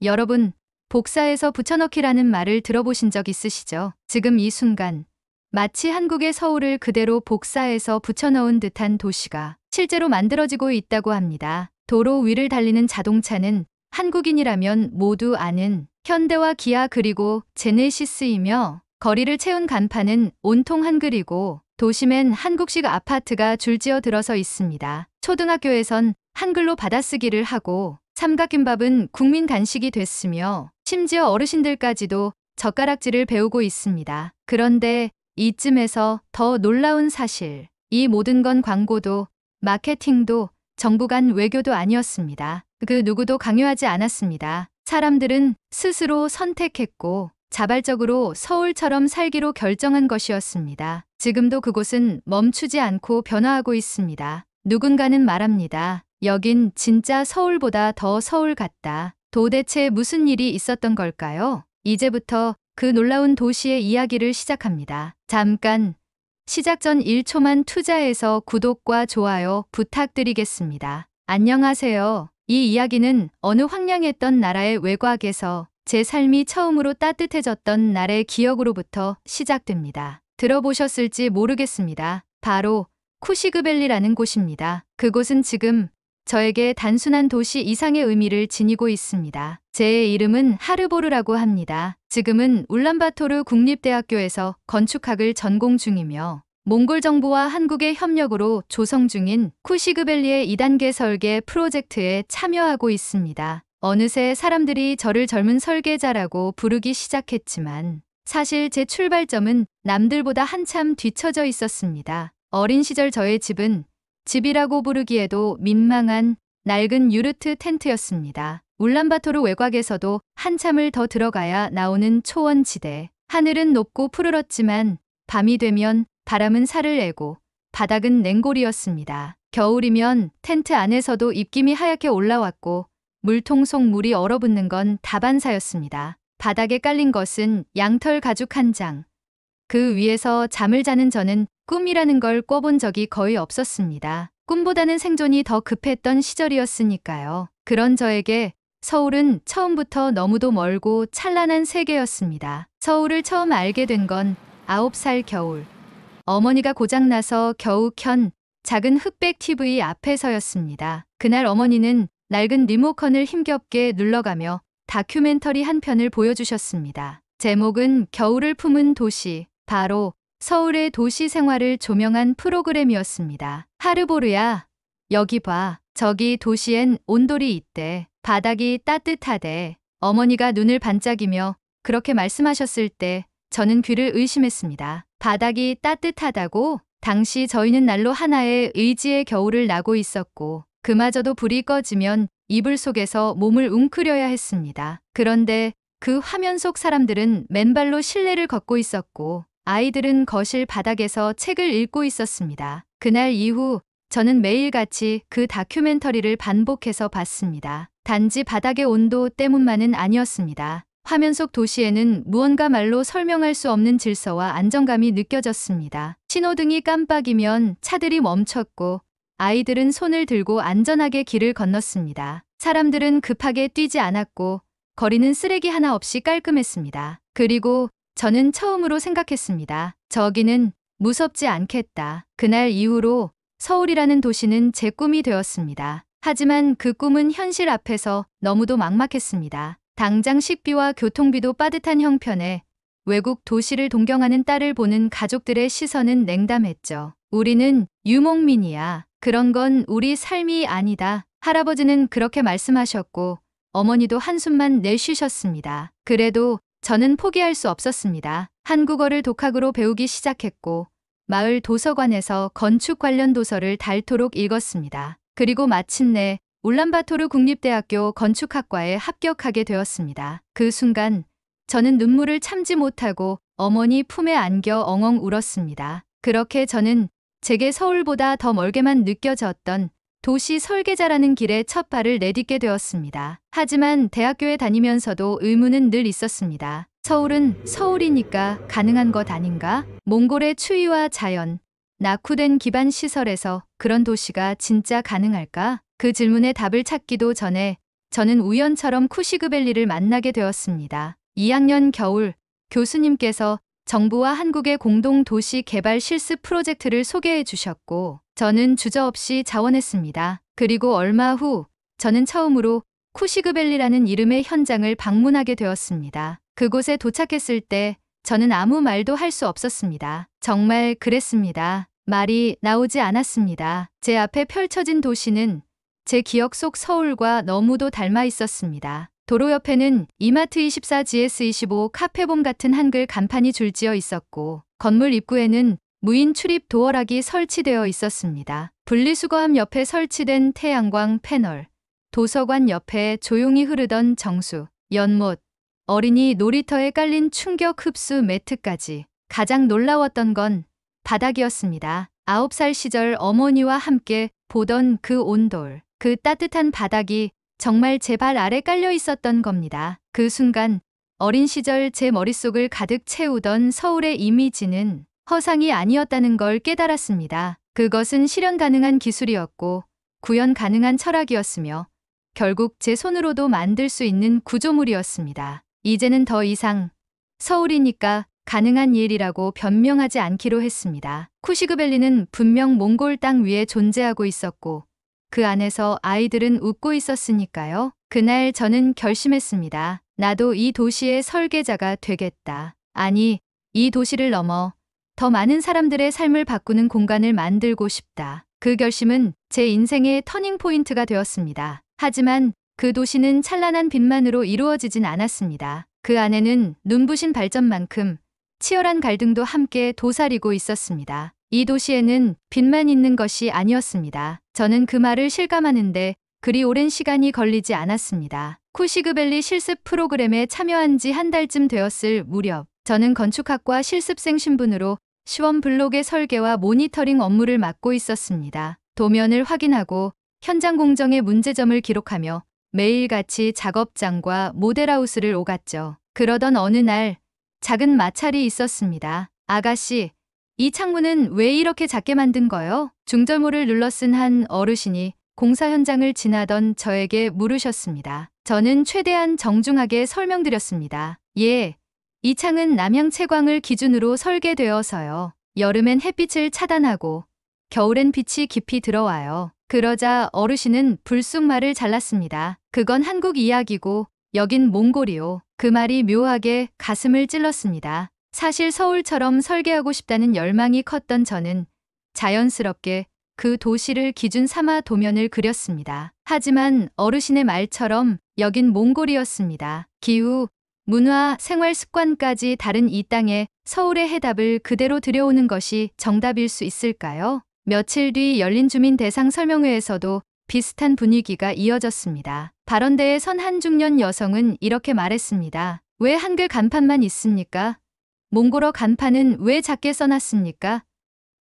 여러분, 복사해서 붙여넣기라는 말을 들어보신 적 있으시죠? 지금 이 순간, 마치 한국의 서울을 그대로 복사해서 붙여넣은 듯한 도시가 실제로 만들어지고 있다고 합니다. 도로 위를 달리는 자동차는 한국인이라면 모두 아는 현대와 기아 그리고 제네시스이며, 거리를 채운 간판은 온통 한글이고 도심엔 한국식 아파트가 줄지어 들어서 있습니다. 초등학교에선 한글로 받아쓰기를 하고 삼각김밥은 국민 간식이 됐으며 심지어 어르신들까지도 젓가락질을 배우고 있습니다. 그런데 이쯤에서 더 놀라운 사실, 이 모든 건 광고도 마케팅도 정부 간 외교도 아니었습니다. 그 누구도 강요하지 않았습니다. 사람들은 스스로 선택했고 자발적으로 서울처럼 살기로 결정한 것이었습니다. 지금도 그곳은 멈추지 않고 변화하고 있습니다. 누군가는 말합니다. 여긴 진짜 서울보다 더 서울 같다. 도대체 무슨 일이 있었던 걸까요? 이제부터 그 놀라운 도시의 이야기를 시작합니다. 잠깐, 시작 전 1초만 투자해서 구독과 좋아요 부탁드리겠습니다. 안녕하세요. 이 이야기는 어느 황량했던 나라의 외곽에서 제 삶이 처음으로 따뜻해졌던 날의 기억으로부터 시작됩니다. 들어보셨을지 모르겠습니다. 바로 쿠시그밸리라는 곳입니다. 그곳은 지금 저에게 단순한 도시 이상의 의미를 지니고 있습니다. 제 이름은 하르보르라고 합니다. 지금은 울란바토르 국립대학교에서 건축학을 전공 중이며 몽골 정부와 한국의 협력으로 조성 중인 쿠시그밸리의 2단계 설계 프로젝트에 참여하고 있습니다. 어느새 사람들이 저를 젊은 설계자라고 부르기 시작했지만 사실 제 출발점은 남들보다 한참 뒤처져 있었습니다. 어린 시절 저의 집은 집이라고 부르기에도 민망한 낡은 유르트 텐트였습니다. 울란바토르 외곽에서도 한참을 더 들어가야 나오는 초원지대. 하늘은 높고 푸르렀지만 밤이 되면 바람은 살을 내고 바닥은 냉골이었습니다. 겨울이면 텐트 안에서도 입김이 하얗게 올라왔고 물통 속 물이 얼어붙는 건 다반사였습니다. 바닥에 깔린 것은 양털 가죽 한 장. 그 위에서 잠을 자는 저는 꿈이라는 걸 꿔본 적이 거의 없었습니다. 꿈보다는 생존이 더 급했던 시절이었으니까요. 그런 저에게 서울은 처음부터 너무도 멀고 찬란한 세계였습니다. 서울을 처음 알게 된 건 9살 겨울. 어머니가 고장나서 겨우 켠 작은 흑백 TV 앞에서였습니다. 그날 어머니는 낡은 리모컨을 힘겹게 눌러가며 다큐멘터리 한 편을 보여주셨습니다. 제목은 겨울을 품은 도시, 바로 서울의 도시 생활을 조명한 프로그램이었습니다. 하르보르야, 여기 봐. 저기 도시엔 온돌이 있대. 바닥이 따뜻하대. 어머니가 눈을 반짝이며 그렇게 말씀하셨을 때 저는 귀를 의심했습니다. 바닥이 따뜻하다고? 당시 저희는 난로 하나에 의지의 겨울을 나고 있었고 그마저도 불이 꺼지면 이불 속에서 몸을 웅크려야 했습니다. 그런데 그 화면 속 사람들은 맨발로 실내를 걷고 있었고 아이들은 거실 바닥에서 책을 읽고 있었습니다. 그날 이후 저는 매일같이 그 다큐멘터리를 반복해서 봤습니다. 단지 바닥의 온도 때문만은 아니었습니다. 화면 속 도시에는 무언가 말로 설명할 수 없는 질서와 안정감이 느껴졌습니다. 신호등이 깜빡이면 차들이 멈췄고 아이들은 손을 들고 안전하게 길을 건넜습니다. 사람들은 급하게 뛰지 않았고 거리는 쓰레기 하나 없이 깔끔했습니다. 그리고 저는 처음으로 생각했습니다. 저기는 무섭지 않겠다. 그날 이후로 서울이라는 도시는 제 꿈이 되었습니다. 하지만 그 꿈은 현실 앞에서 너무도 막막했습니다. 당장 식비와 교통비도 빠듯한 형편에 외국 도시를 동경하는 딸을 보는 가족들의 시선은 냉담했죠. 우리는 유목민이야. 그런 건 우리 삶이 아니다. 할아버지는 그렇게 말씀하셨고 어머니도 한숨만 내쉬셨습니다. 그래도 저는 포기할 수 없었습니다. 한국어를 독학으로 배우기 시작했고 마을 도서관에서 건축 관련 도서를 닳도록 읽었습니다. 그리고 마침내 울란바토르 국립대학교 건축학과에 합격하게 되었습니다. 그 순간 저는 눈물을 참지 못하고 어머니 품에 안겨 엉엉 울었습니다. 그렇게 저는 제게 서울보다 더 멀게만 느껴졌던 도시 설계자라는 길에 첫 발을 내딛게 되었습니다. 하지만 대학교에 다니면서도 의문은 늘 있었습니다. 서울은 서울이니까 가능한 것 아닌가? 몽골의 추위와 자연, 낙후된 기반 시설에서 그런 도시가 진짜 가능할까? 그 질문에 답을 찾기도 전에 저는 우연처럼 쿠시그밸리를 만나게 되었습니다. 2학년 겨울 교수님께서 정부와 한국의 공동 도시 개발 실습 프로젝트를 소개해 주셨고 저는 주저없이 자원했습니다. 그리고 얼마 후 저는 처음으로 쿠시그밸리라는 이름의 현장을 방문하게 되었습니다. 그곳에 도착했을 때 저는 아무 말도 할 수 없었습니다. 정말 그랬습니다. 말이 나오지 않았습니다. 제 앞에 펼쳐진 도시는 제 기억 속 서울과 너무도 닮아 있었습니다. 도로 옆에는 이마트24 GS25 카페봄 같은 한글 간판이 줄지어 있었고 건물 입구에는 무인 출입 도어락이 설치되어 있었습니다. 분리수거함 옆에 설치된 태양광 패널, 도서관 옆에 조용히 흐르던 정수, 연못, 어린이 놀이터에 깔린 충격 흡수 매트까지. 가장 놀라웠던 건 바닥이었습니다. 9살 시절 어머니와 함께 보던 그 온돌, 그 따뜻한 바닥이 정말 제 발 아래 깔려 있었던 겁니다. 그 순간 어린 시절 제 머릿속을 가득 채우던 서울의 이미지는 허상이 아니었다는 걸 깨달았습니다. 그것은 실현 가능한 기술이었고 구현 가능한 철학이었으며 결국 제 손으로도 만들 수 있는 구조물이었습니다. 이제는 더 이상 서울이니까 가능한 일이라고 변명하지 않기로 했습니다. 쿠시그밸리는 분명 몽골 땅 위에 존재하고 있었고 그 안에서 아이들은 웃고 있었으니까요. 그날 저는 결심했습니다. 나도 이 도시의 설계자가 되겠다. 아니, 이 도시를 넘어 더 많은 사람들의 삶을 바꾸는 공간을 만들고 싶다. 그 결심은 제 인생의 터닝포인트가 되었습니다. 하지만 그 도시는 찬란한 빛만으로 이루어지진 않았습니다. 그 안에는 눈부신 발전만큼 치열한 갈등도 함께 도사리고 있었습니다. 이 도시에는 빛만 있는 것이 아니었습니다. 저는 그 말을 실감하는데 그리 오랜 시간이 걸리지 않았습니다. 쿠시그밸리 실습 프로그램에 참여한 지 한 달쯤 되었을 무렵 저는 건축학과 실습생 신분으로 시원 블록의 설계와 모니터링 업무를 맡고 있었습니다. 도면을 확인하고 현장 공정의 문제점을 기록하며 매일같이 작업장과 모델하우스를 오갔죠. 그러던 어느 날 작은 마찰이 있었습니다. 아가씨, 이 창문은 왜 이렇게 작게 만든 거요? 중절모를 눌러 쓴 한 어르신이 공사 현장을 지나던 저에게 물으셨습니다. 저는 최대한 정중하게 설명드렸습니다. 예, 이 창은 남향 채광을 기준으로 설계되어서요. 여름엔 햇빛을 차단하고 겨울엔 빛이 깊이 들어와요. 그러자 어르신은 불쑥 말을 잘랐습니다. 그건 한국 이야기고 여긴 몽골이요. 그 말이 묘하게 가슴을 찔렀습니다. 사실 서울처럼 설계하고 싶다는 열망이 컸던 저는 자연스럽게 그 도시를 기준 삼아 도면을 그렸습니다. 하지만 어르신의 말처럼 여긴 몽골이었습니다. 기후, 문화, 생활 습관까지 다른 이 땅에 서울의 해답을 그대로 들여오는 것이 정답일 수 있을까요? 며칠 뒤 열린 주민 대상 설명회에서도 비슷한 분위기가 이어졌습니다. 발언대에 선 한 중년 여성은 이렇게 말했습니다. 왜 한글 간판만 있습니까? 몽골어 간판은 왜 작게 써놨습니까?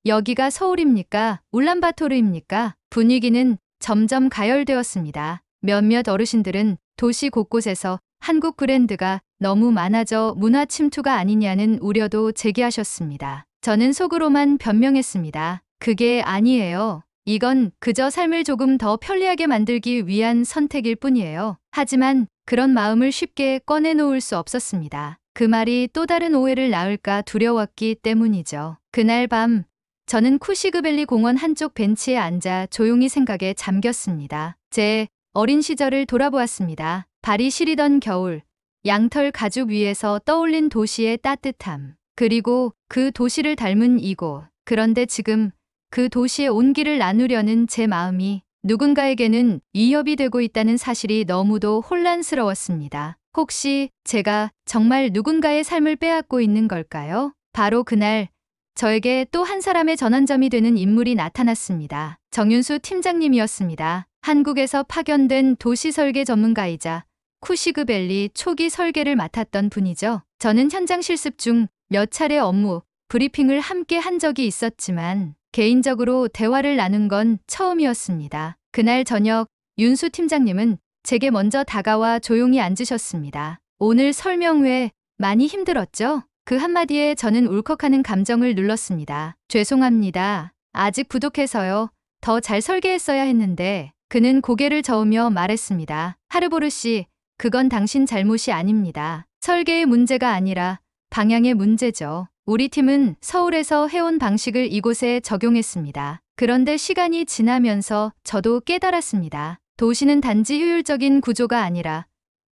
여기가 서울입니까? 울란바토르입니까? 분위기는 점점 가열되었습니다. 몇몇 어르신들은 도시 곳곳에서 한국 브랜드가 너무 많아져 문화 침투가 아니냐는 우려도 제기하셨습니다. 저는 속으로만 변명했습니다. 그게 아니에요. 이건 그저 삶을 조금 더 편리하게 만들기 위한 선택일 뿐이에요. 하지만 그런 마음을 쉽게 꺼내놓을 수 없었습니다. 그 말이 또 다른 오해를 낳을까 두려웠기 때문이죠. 그날 밤 저는 쿠시그밸리 공원 한쪽 벤치에 앉아 조용히 생각에 잠겼습니다. 제 어린 시절을 돌아보았습니다. 발이 시리던 겨울, 양털 가죽 위에서 떠올린 도시의 따뜻함, 그리고 그 도시를 닮은 이곳. 그런데 지금 그 도시의 온기를 나누려는 제 마음이 누군가에게는 위협이 되고 있다는 사실이 너무도 혼란스러웠습니다. 혹시 제가 정말 누군가의 삶을 빼앗고 있는 걸까요? 바로 그날 저에게 또 한 사람의 전환점이 되는 인물이 나타났습니다. 정윤수 팀장님이었습니다. 한국에서 파견된 도시 설계 전문가이자 쿠시그밸리 초기 설계를 맡았던 분이죠. 저는 현장 실습 중 몇 차례 업무, 브리핑을 함께 한 적이 있었지만 개인적으로 대화를 나눈 건 처음이었습니다. 그날 저녁 윤수 팀장님은 제게 먼저 다가와 조용히 앉으셨습니다. 오늘 설명회 많이 힘들었죠? 그 한마디에 저는 울컥하는 감정을 눌렀습니다. 죄송합니다. 아직 부족해서요. 더 잘 설계했어야 했는데 그는 고개를 저으며 말했습니다. 하르보르 씨, 그건 당신 잘못이 아닙니다. 설계의 문제가 아니라 방향의 문제죠. 우리 팀은 서울에서 해온 방식을 이곳에 적용했습니다. 그런데 시간이 지나면서 저도 깨달았습니다. 도시는 단지 효율적인 구조가 아니라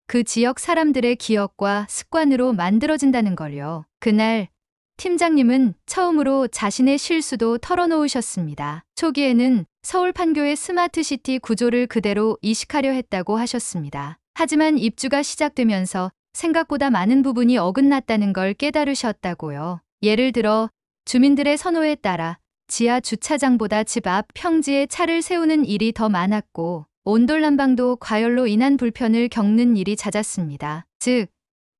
그 지역 사람들의 기억과 습관으로 만들어진다는 걸요. 그날 팀장님은 처음으로 자신의 실수도 털어놓으셨습니다. 초기에는 서울 판교의 스마트시티 구조를 그대로 이식하려 했다고 하셨습니다. 하지만 입주가 시작되면서 생각보다 많은 부분이 어긋났다는 걸 깨달으셨다고요. 예를 들어 주민들의 선호에 따라 지하 주차장보다 집 앞 평지에 차를 세우는 일이 더 많았고 온돌난방도 과열로 인한 불편을 겪는 일이 잦았습니다. 즉,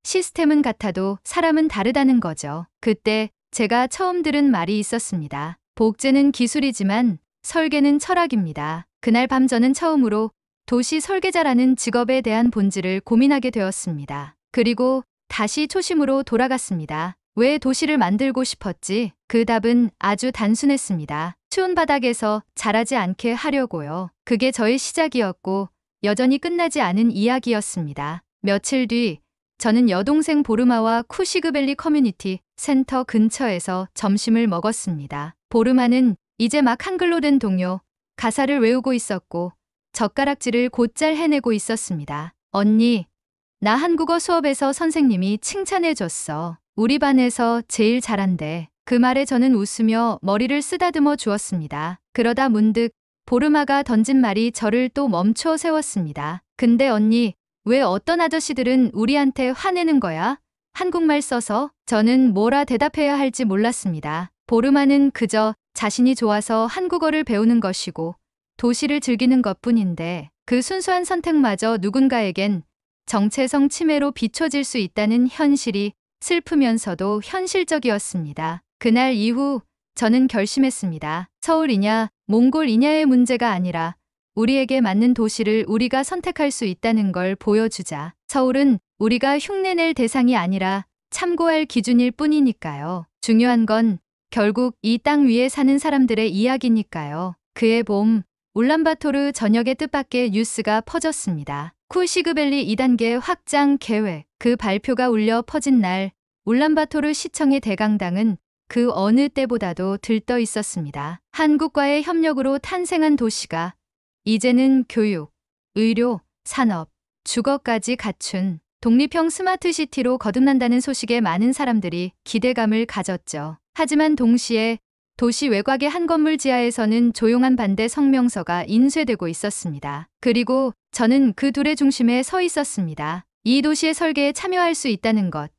시스템은 같아도 사람은 다르다는 거죠. 그때 제가 처음 들은 말이 있었습니다. 복제는 기술이지만 설계는 철학입니다. 그날 밤 저는 처음으로 도시 설계자라는 직업에 대한 본질을 고민하게 되었습니다. 그리고 다시 초심으로 돌아갔습니다. 왜 도시를 만들고 싶었지? 그 답은 아주 단순했습니다. 추운 바닥에서 자라지 않게 하려고요. 그게 저의 시작이었고 여전히 끝나지 않은 이야기였습니다. 며칠 뒤 저는 여동생 보르마와 쿠시그밸리 커뮤니티 센터 근처에서 점심을 먹었습니다. 보르마는 이제 막 한글로 된 동요, 가사를 외우고 있었고 젓가락질을 곧잘 해내고 있었습니다. 언니, 나 한국어 수업에서 선생님이 칭찬해줬어. 우리 반에서 제일 잘한대. 그 말에 저는 웃으며 머리를 쓰다듬어 주었습니다. 그러다 문득 보르마가 던진 말이 저를 또 멈춰 세웠습니다. 근데 언니, 왜 어떤 아저씨들은 우리한테 화내는 거야? 한국말 써서? 저는 뭐라 대답해야 할지 몰랐습니다. 보르마는 그저 자신이 좋아서 한국어를 배우는 것이고 도시를 즐기는 것뿐인데 그 순수한 선택마저 누군가에겐 정체성 침해로 비춰질 수 있다는 현실이 슬프면서도 현실적이었습니다. 그날 이후 저는 결심했습니다. 서울이냐 몽골이냐의 문제가 아니라 우리에게 맞는 도시를 우리가 선택할 수 있다는 걸 보여주자. 서울은 우리가 흉내낼 대상이 아니라 참고할 기준일 뿐이니까요. 중요한 건 결국 이 땅 위에 사는 사람들의 이야기니까요. 그해 봄 울란바토르 전역의 뜻밖의 뉴스가 퍼졌습니다. 쿠시그밸리 2단계 확장 계획. 그 발표가 울려 퍼진 날 울란바토르 시청의 대강당은 그 어느 때보다도 들떠 있었습니다. 한국과의 협력으로 탄생한 도시가 이제는 교육, 의료, 산업, 주거까지 갖춘 독립형 스마트시티로 거듭난다는 소식에 많은 사람들이 기대감을 가졌죠. 하지만 동시에 도시 외곽의 한 건물 지하에서는 조용한 반대 성명서가 인쇄되고 있었습니다. 그리고 저는 그 둘의 중심에 서 있었습니다. 이 도시의 설계에 참여할 수 있다는 것.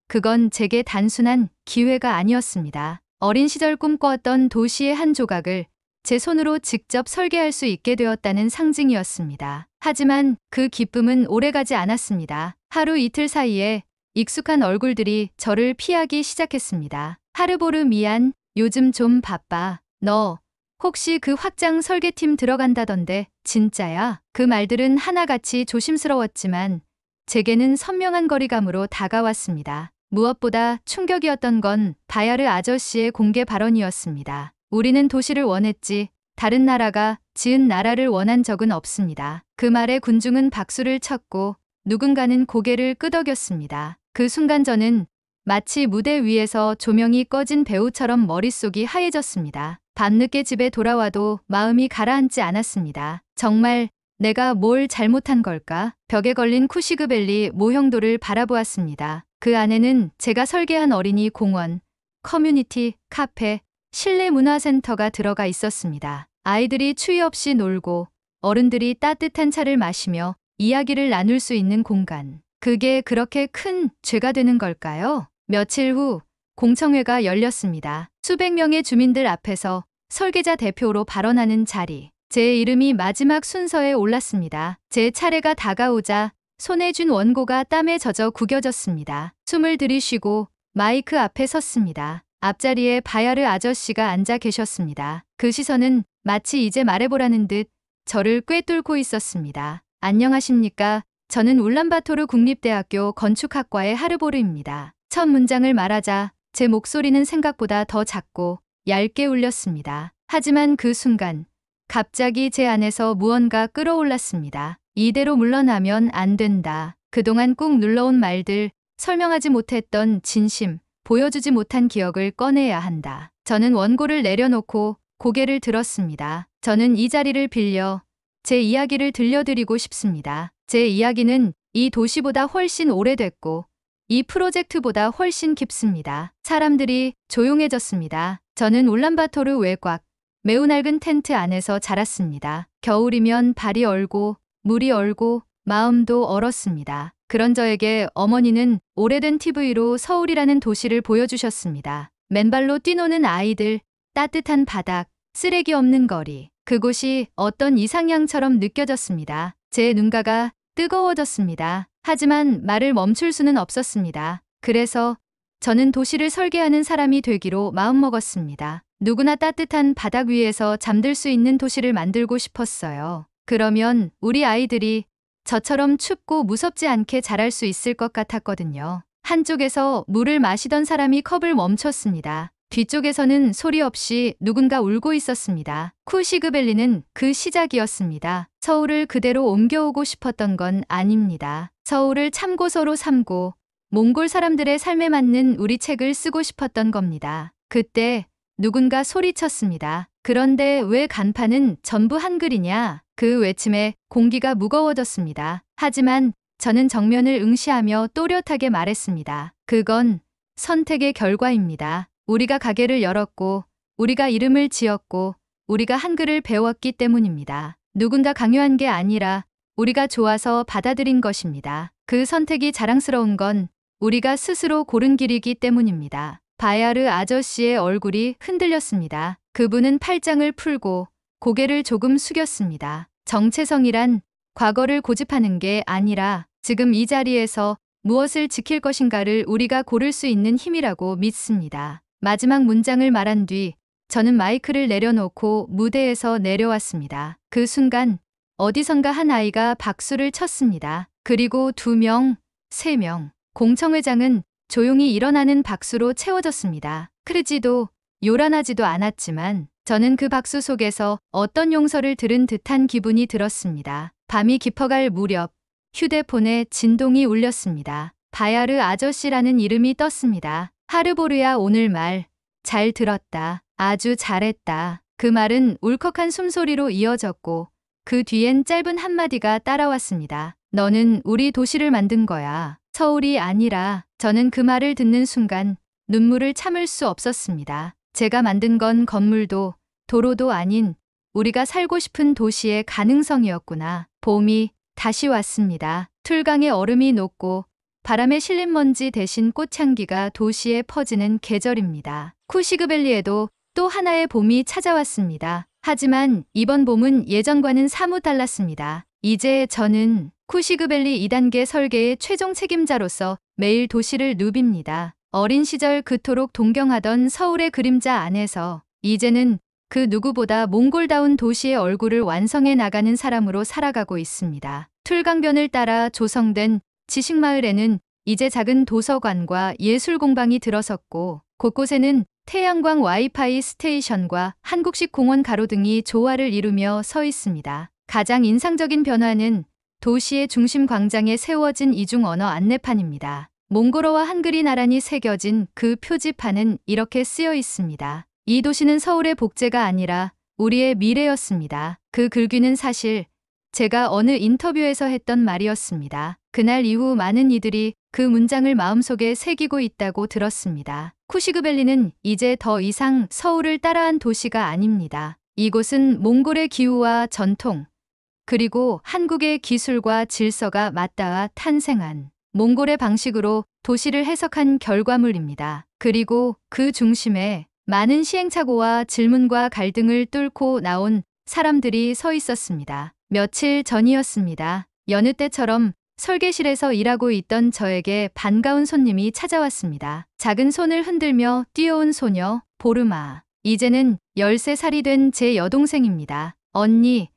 그건 제게 단순한 기회가 아니었습니다. 어린 시절 꿈꿔왔던 도시의 한 조각을 제 손으로 직접 설계할 수 있게 되었다는 상징이었습니다. 하지만 그 기쁨은 오래가지 않았습니다. 하루 이틀 사이에 익숙한 얼굴들이 저를 피하기 시작했습니다. 하르보르 미안, 요즘 좀 바빠. 너 혹시 그 확장 설계팀 들어간다던데 진짜야? 그 말들은 하나같이 조심스러웠지만 제게는 선명한 거리감으로 다가왔습니다. 무엇보다 충격이었던 건 바야르 아저씨의 공개 발언이었습니다. 우리는 도시를 원했지 다른 나라가 지은 나라를 원한 적은 없습니다. 그 말에 군중은 박수를 쳤고 누군가는 고개를 끄덕였습니다. 그 순간 저는 마치 무대 위에서 조명이 꺼진 배우처럼 머릿속이 하얘졌습니다. 밤늦게 집에 돌아와도 마음이 가라앉지 않았습니다. 정말 내가 뭘 잘못한 걸까? 벽에 걸린 쿠시그밸리 모형돌을 바라보았습니다. 그 안에는 제가 설계한 어린이 공원, 커뮤니티, 카페, 실내 문화센터가 들어가 있었습니다. 아이들이 추위 없이 놀고 어른들이 따뜻한 차를 마시며 이야기를 나눌 수 있는 공간. 그게 그렇게 큰 죄가 되는 걸까요? 며칠 후 공청회가 열렸습니다. 수백 명의 주민들 앞에서 설계자 대표로 발언하는 자리. 제 이름이 마지막 순서에 올랐습니다. 제 차례가 다가오자 손에 쥔 원고가 땀에 젖어 구겨졌습니다. 숨을 들이쉬고 마이크 앞에 섰습니다. 앞자리에 바야르 아저씨가 앉아 계셨습니다. 그 시선은 마치 이제 말해보라는 듯 저를 꿰뚫고 있었습니다. 안녕하십니까? 저는 울란바토르 국립대학교 건축학과의 하르보르입니다. 첫 문장을 말하자 제 목소리는 생각보다 더 작고 얇게 울렸습니다. 하지만 그 순간 갑자기 제 안에서 무언가 끌어올랐습니다. 이대로 물러나면 안 된다. 그동안 꾹 눌러온 말들, 설명하지 못했던 진심, 보여주지 못한 기억을 꺼내야 한다. 저는 원고를 내려놓고 고개를 들었습니다. 저는 이 자리를 빌려 제 이야기를 들려드리고 싶습니다. 제 이야기는 이 도시보다 훨씬 오래됐고 이 프로젝트보다 훨씬 깊습니다. 사람들이 조용해졌습니다. 저는 울란바토르 외곽, 매우 낡은 텐트 안에서 자랐습니다. 겨울이면 발이 얼고 물이 얼고 마음도 얼었습니다. 그런 저에게 어머니는 오래된 TV로 서울이라는 도시를 보여주셨습니다. 맨발로 뛰노는 아이들, 따뜻한 바닥, 쓰레기 없는 거리. 그곳이 어떤 이상향처럼 느껴졌습니다. 제 눈가가 뜨거워졌습니다. 하지만 말을 멈출 수는 없었습니다. 그래서 저는 도시를 설계하는 사람이 되기로 마음먹었습니다. 누구나 따뜻한 바닥 위에서 잠들 수 있는 도시를 만들고 싶었어요. 그러면 우리 아이들이 저처럼 춥고 무섭지 않게 자랄 수 있을 것 같았거든요. 한쪽에서 물을 마시던 사람이 컵을 멈췄습니다. 뒤쪽에서는 소리 없이 누군가 울고 있었습니다. 쿠시그벨리는 그 시작이었습니다. 서울을 그대로 옮겨오고 싶었던 건 아닙니다. 서울을 참고서로 삼고 몽골 사람들의 삶에 맞는 우리 책을 쓰고 싶었던 겁니다. 그때 누군가 소리쳤습니다. 그런데 왜 간판은 전부 한글이냐? 그 외침에 공기가 무거워졌습니다. 하지만 저는 정면을 응시하며 또렷하게 말했습니다. 그건 선택의 결과입니다. 우리가 가게를 열었고, 우리가 이름을 지었고, 우리가 한글을 배웠기 때문입니다. 누군가 강요한 게 아니라 우리가 좋아서 받아들인 것입니다. 그 선택이 자랑스러운 건 우리가 스스로 고른 길이기 때문입니다. 바야르 아저씨의 얼굴이 흔들렸습니다. 그분은 팔짱을 풀고 고개를 조금 숙였습니다. 정체성이란 과거를 고집하는 게 아니라 지금 이 자리에서 무엇을 지킬 것인가를 우리가 고를 수 있는 힘이라고 믿습니다. 마지막 문장을 말한 뒤 저는 마이크를 내려놓고 무대에서 내려왔습니다. 그 순간 어디선가 한 아이가 박수를 쳤습니다. 그리고 2명, 3명. 공청회장은 조용히 일어나는 박수로 채워졌습니다. 크지도 요란하지도 않았지만 저는 그 박수 속에서 어떤 용서를 들은 듯한 기분이 들었습니다. 밤이 깊어갈 무렵 휴대폰에 진동이 울렸습니다. 바야르 아저씨라는 이름이 떴습니다. 하르보르야, 오늘 말 잘 들었다. 아주 잘했다. 그 말은 울컥한 숨소리로 이어졌고 그 뒤엔 짧은 한마디가 따라왔습니다. 너는 우리 도시를 만든 거야. 서울이 아니라. 저는 그 말을 듣는 순간 눈물을 참을 수 없었습니다. 제가 만든 건 건물도 도로도 아닌 우리가 살고 싶은 도시의 가능성이었구나. 봄이 다시 왔습니다. 툴강의 얼음이 녹고 바람에 실린 먼지 대신 꽃향기가 도시에 퍼지는 계절입니다. 쿠시그벨리에도 또 하나의 봄이 찾아왔습니다. 하지만 이번 봄은 예전과는 사뭇 달랐습니다. 이제 저는 쿠시그벨리 2단계 설계의 최종 책임자로서 매일 도시를 누빕니다. 어린 시절 그토록 동경하던 서울의 그림자 안에서 이제는 그 누구보다 몽골다운 도시의 얼굴을 완성해 나가는 사람으로 살아가고 있습니다. 툴강변을 따라 조성된 지식마을에는 이제 작은 도서관과 예술공방이 들어섰고 곳곳에는 태양광 와이파이 스테이션과 한국식 공원 가로등이 조화를 이루며 서 있습니다. 가장 인상적인 변화는 도시의 중심 광장에 세워진 이중 언어 안내판입니다. 몽골어와 한글이 나란히 새겨진 그 표지판은 이렇게 쓰여 있습니다. 이 도시는 서울의 복제가 아니라 우리의 미래였습니다. 그 글귀는 사실 제가 어느 인터뷰에서 했던 말이었습니다. 그날 이후 많은 이들이 그 문장을 마음속에 새기고 있다고 들었습니다. 쿠시그벨리는 이제 더 이상 서울을 따라한 도시가 아닙니다. 이곳은 몽골의 기후와 전통, 그리고 한국의 기술과 질서가 맞닿아 탄생한 몽골의 방식으로 도시를 해석한 결과물입니다. 그리고 그 중심에 많은 시행착오와 질문과 갈등을 뚫고 나온 사람들이 서 있었습니다. 며칠 전이었습니다. 여느 때처럼 설계실에서 일하고 있던 저에게 반가운 손님이 찾아왔습니다. 작은 손을 흔들며 뛰어온 소녀, 보르마. 이제는 13살이 된 제 여동생입니다. 언니,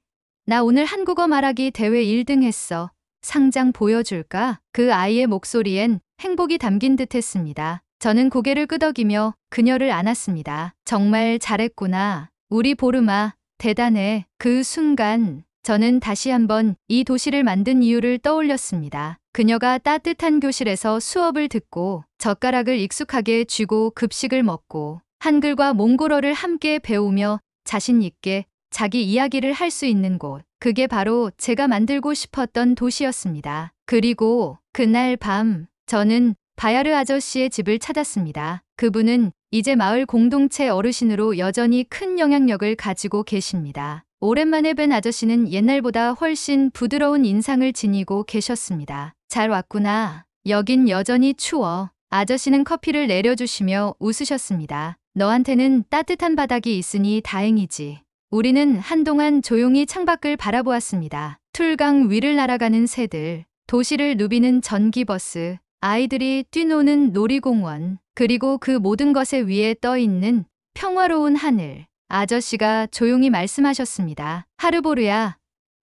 나 오늘 한국어 말하기 대회 1등 했어. 상장 보여줄까? 그 아이의 목소리엔 행복이 담긴 듯 했습니다. 저는 고개를 끄덕이며 그녀를 안았습니다. 정말 잘했구나. 우리 보르마, 대단해. 그 순간 저는 다시 한번 이 도시를 만든 이유를 떠올렸습니다. 그녀가 따뜻한 교실에서 수업을 듣고 젓가락을 익숙하게 쥐고 급식을 먹고 한글과 몽골어를 함께 배우며 자신 있게 자기 이야기를 할 수 있는 곳. 그게 바로 제가 만들고 싶었던 도시였습니다. 그리고 그날 밤 저는 바야르 아저씨의 집을 찾았습니다. 그분은 이제 마을 공동체 어르신으로 여전히 큰 영향력을 가지고 계십니다. 오랜만에 뵌 아저씨는 옛날보다 훨씬 부드러운 인상을 지니고 계셨습니다. 잘 왔구나. 여긴 여전히 추워. 아저씨는 커피를 내려주시며 웃으셨습니다. 너한테는 따뜻한 바닥이 있으니 다행이지. 우리는 한동안 조용히 창밖을 바라보았습니다. 툴강 위를 날아가는 새들, 도시를 누비는 전기버스, 아이들이 뛰노는 놀이공원, 그리고 그 모든 것에 위에 떠있는 평화로운 하늘. 아저씨가 조용히 말씀하셨습니다. 하르보르야,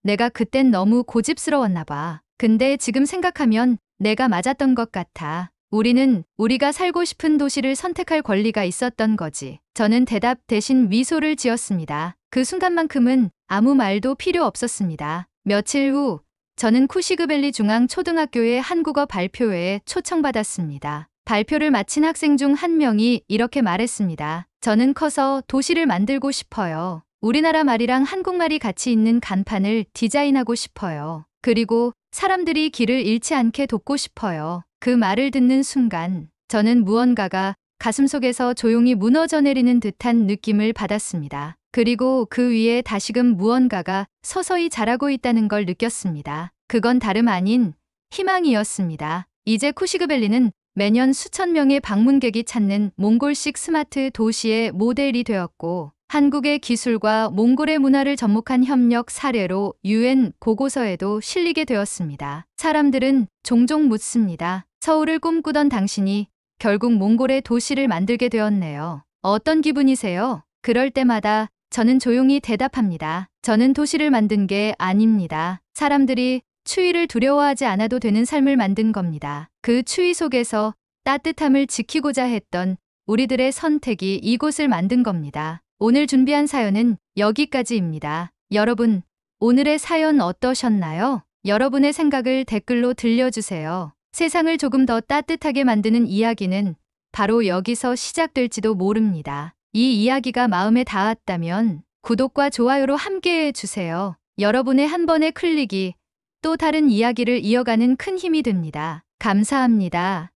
내가 그땐 너무 고집스러웠나 봐. 근데 지금 생각하면 내가 맞았던 것 같아. 우리는 우리가 살고 싶은 도시를 선택할 권리가 있었던 거지. 저는 대답 대신 미소를 지었습니다. 그 순간만큼은 아무 말도 필요 없었습니다. 며칠 후 저는 쿠시그밸리 중앙초등학교의 한국어 발표회에 초청받았습니다. 발표를 마친 학생 중 한 명이 이렇게 말했습니다. 저는 커서 도시를 만들고 싶어요. 우리나라 말이랑 한국말이 같이 있는 간판을 디자인하고 싶어요. 그리고 사람들이 길을 잃지 않게 돕고 싶어요. 그 말을 듣는 순간 저는 무언가가 가슴속에서 조용히 무너져 내리는 듯한 느낌을 받았습니다. 그리고 그 위에 다시금 무언가가 서서히 자라고 있다는 걸 느꼈습니다. 그건 다름 아닌 희망이었습니다. 이제 쿠시그밸리는 매년 수천 명의 방문객이 찾는 몽골식 스마트 도시의 모델이 되었고 한국의 기술과 몽골의 문화를 접목한 협력 사례로 UN 보고서에도 실리게 되었습니다. 사람들은 종종 묻습니다. 서울을 꿈꾸던 당신이 결국 몽골의 도시를 만들게 되었네요. 어떤 기분이세요? 그럴 때마다 저는 조용히 대답합니다. 저는 도시를 만든 게 아닙니다. 사람들이 추위를 두려워하지 않아도 되는 삶을 만든 겁니다. 그 추위 속에서 따뜻함을 지키고자 했던 우리들의 선택이 이곳을 만든 겁니다. 오늘 준비한 사연은 여기까지입니다. 여러분, 오늘의 사연 어떠셨나요? 여러분의 생각을 댓글로 들려주세요. 세상을 조금 더 따뜻하게 만드는 이야기는 바로 여기서 시작될지도 모릅니다. 이 이야기가 마음에 닿았다면 구독과 좋아요로 함께해 주세요. 여러분의 한 번의 클릭이 또 다른 이야기를 이어가는 큰 힘이 됩니다. 감사합니다.